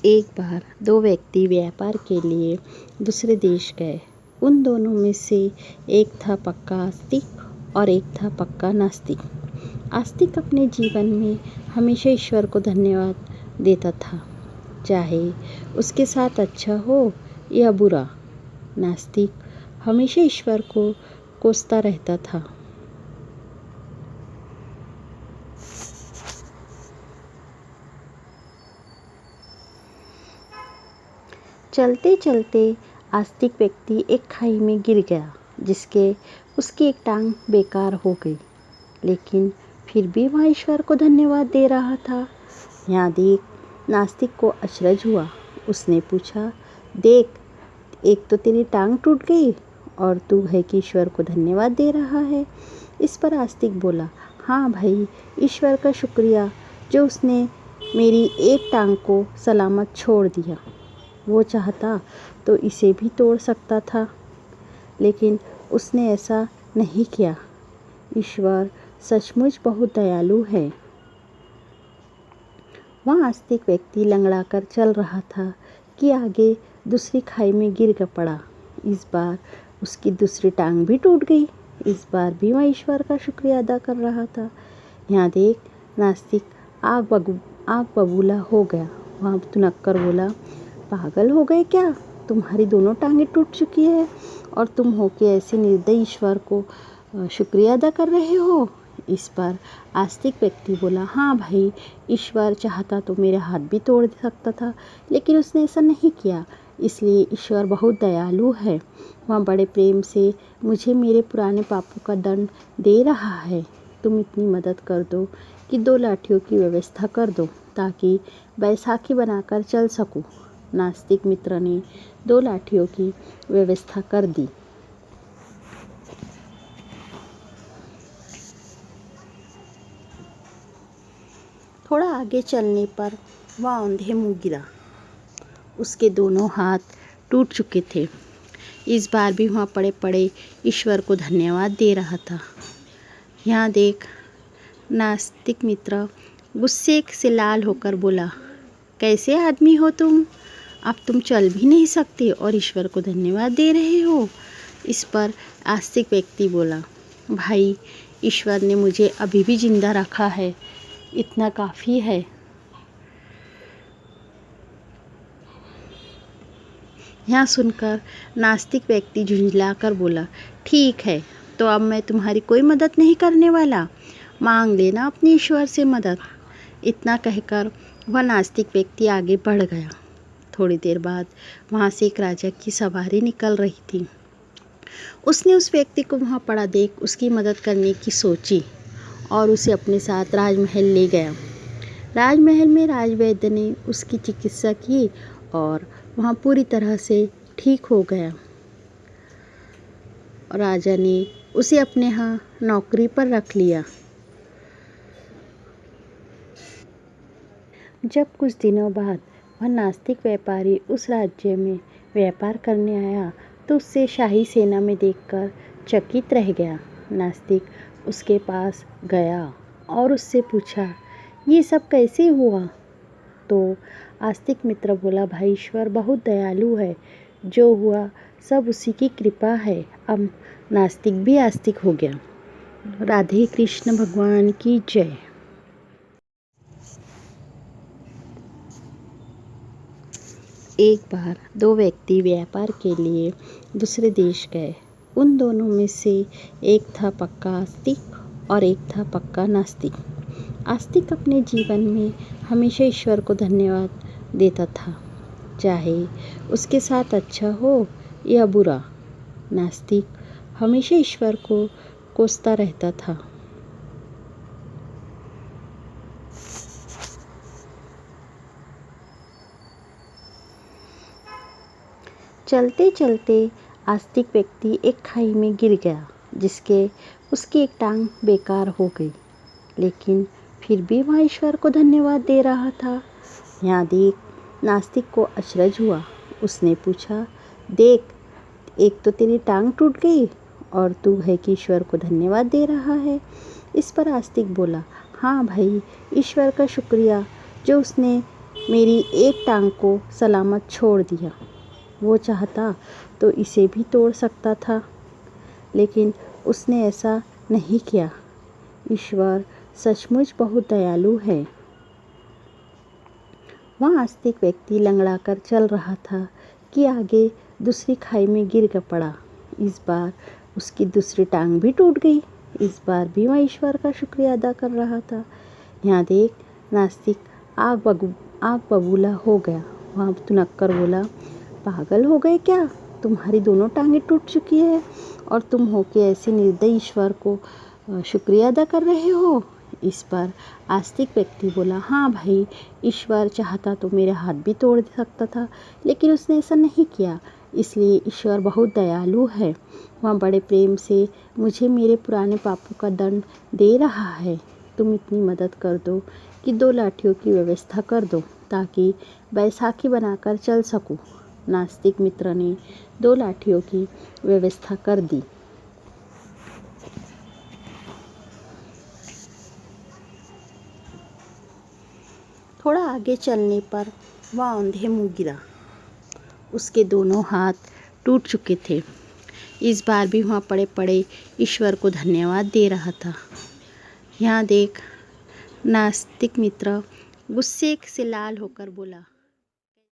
एक बार दो व्यक्ति व्यापार के लिए दूसरे देश गए। उन दोनों में से एक था पक्का आस्तिक और एक था पक्का नास्तिक। आस्तिक अपने जीवन में हमेशा ईश्वर को धन्यवाद देता था, चाहे उसके साथ अच्छा हो या बुरा। नास्तिक हमेशा ईश्वर को कोसता रहता था। चलते चलते आस्तिक व्यक्ति एक खाई में गिर गया, जिसके उसकी एक टांग बेकार हो गई, लेकिन फिर भी वह ईश्वर को धन्यवाद दे रहा था। यहाँ देख नास्तिक को अचरज हुआ। उसने पूछा, देख, एक तो तेरी टांग टूट गई और तू है कि ईश्वर को धन्यवाद दे रहा है। इस पर आस्तिक बोला, हाँ भाई, ईश्वर का शुक्रिया जो उसने मेरी एक टांग को सलामत छोड़ दिया। वो चाहता तो इसे भी तोड़ सकता था, लेकिन उसने ऐसा नहीं किया। ईश्वर सचमुच बहुत दयालु है। वह आस्तिक व्यक्ति लंगड़ाकर चल रहा था कि आगे दूसरी खाई में गिर पड़ा। इस बार उसकी दूसरी टांग भी टूट गई। इस बार भी वह ईश्वर का शुक्रिया अदा कर रहा था। यहाँ देख नास्तिक आग बबूला हो गया। वहाँ तुनक्कर बोला, पागल हो गए क्या? तुम्हारी दोनों टांगें टूट चुकी है और तुम हो के ऐसे निर्दयी ईश्वर को शुक्रिया अदा कर रहे हो। इस पर आस्तिक व्यक्ति बोला, हाँ भाई, ईश्वर चाहता तो मेरे हाथ भी तोड़ सकता था, लेकिन उसने ऐसा नहीं किया। इसलिए ईश्वर बहुत दयालु है। वह बड़े प्रेम से मुझे मेरे पुराने पापों का दंड दे रहा है। तुम इतनी मदद कर दो कि 2 लाठियों की व्यवस्था कर दो, ताकि बैसाखी बनाकर चल सकूं। नास्तिक मित्र ने 2 लाठियों की व्यवस्था कर दी। थोड़ा आगे चलने पर वह औंधे मुँह गिरा। उसके दोनों हाथ टूट चुके थे। इस बार भी वह पड़े पड़े ईश्वर को धन्यवाद दे रहा था। यहाँ देख नास्तिक मित्र गुस्से से लाल होकर बोला, कैसे आदमी हो तुम? अब तुम चल भी नहीं सकते और ईश्वर को धन्यवाद दे रहे हो। इस पर आस्तिक व्यक्ति बोला, भाई, ईश्वर ने मुझे अभी भी जिंदा रखा है, इतना काफ़ी है। यहाँ सुनकर नास्तिक व्यक्ति झुंझलाकर बोला, ठीक है, तो अब मैं तुम्हारी कोई मदद नहीं करने वाला। मांग लेना अपने ईश्वर से मदद। इतना कहकर वह नास्तिक व्यक्ति आगे बढ़ गया। थोड़ी देर बाद वहाँ से एक राजा की सवारी निकल रही थी। उसने उस व्यक्ति को वहाँ पड़ा देख उसकी मदद करने की सोची और उसे अपने साथ राजमहल ले गया। राजमहल में राजवैद्य ने उसकी चिकित्सा की और वहाँ पूरी तरह से ठीक हो गया। राजा ने उसे अपने यहाँ नौकरी पर रख लिया। जब कुछ दिनों बाद वह नास्तिक व्यापारी उस राज्य में व्यापार करने आया तो उससे शाही सेना में देखकर चकित रह गया। नास्तिक उसके पास गया और उससे पूछा, ये सब कैसे हुआ? तो आस्तिक मित्र बोला, भाई, ईश्वर बहुत दयालु है। जो हुआ सब उसी की कृपा है। अब नास्तिक भी आस्तिक हो गया। राधे कृष्ण भगवान की जय। एक बार दो व्यक्ति व्यापार के लिए दूसरे देश गए। उन दोनों में से एक था पक्का आस्तिक और एक था पक्का नास्तिक। आस्तिक अपने जीवन में हमेशा ईश्वर को धन्यवाद देता था, चाहे उसके साथ अच्छा हो या बुरा। नास्तिक हमेशा ईश्वर को कोसता रहता था। चलते चलते आस्तिक व्यक्ति एक खाई में गिर गया, जिसके उसकी एक टांग बेकार हो गई, लेकिन फिर भी वह ईश्वर को धन्यवाद दे रहा था। यहाँ देख नास्तिक को अचरज हुआ। उसने पूछा, देख, एक तो तेरी टांग टूट गई और तू है कि ईश्वर को धन्यवाद दे रहा है। इस पर आस्तिक बोला, हाँ भाई, ईश्वर का शुक्रिया जो उसने मेरी एक टांग को सलामत छोड़ दिया। वो चाहता तो इसे भी तोड़ सकता था, लेकिन उसने ऐसा नहीं किया। ईश्वर सचमुच बहुत दयालु है। वह आस्तिक व्यक्ति लंगड़ाकर चल रहा था कि आगे दूसरी खाई में गिर पड़ा। इस बार उसकी दूसरी टांग भी टूट गई। इस बार भी वह ईश्वर का शुक्रिया अदा कर रहा था। यहाँ देख, नास्तिक आग बबूला हो गया। वहाँ तुनक्कर बोला, पागल हो गए क्या? तुम्हारी दोनों टांगें टूट चुकी है और तुम हो के ऐसे निर्दयी ईश्वर को शुक्रिया अदा कर रहे हो। इस पर आस्तिक व्यक्ति बोला, हाँ भाई, ईश्वर चाहता तो मेरे हाथ भी तोड़ सकता था, लेकिन उसने ऐसा नहीं किया, इसलिए ईश्वर बहुत दयालु है। वह बड़े प्रेम से मुझे मेरे पुराने पापों का दंड दे रहा है। तुम इतनी मदद कर दो कि 2 लाठियों की व्यवस्था कर दो, ताकि बैसाखी बनाकर चल सकूं। नास्तिक मित्र ने 2 लाठियों की व्यवस्था कर दी। थोड़ा आगे चलने पर वह अंधे मुँह गिरा। उसके दोनों हाथ टूट चुके थे। इस बार भी वहाँ पड़े पड़े ईश्वर को धन्यवाद दे रहा था। यहाँ देख, नास्तिक मित्र गुस्से से लाल होकर बोला,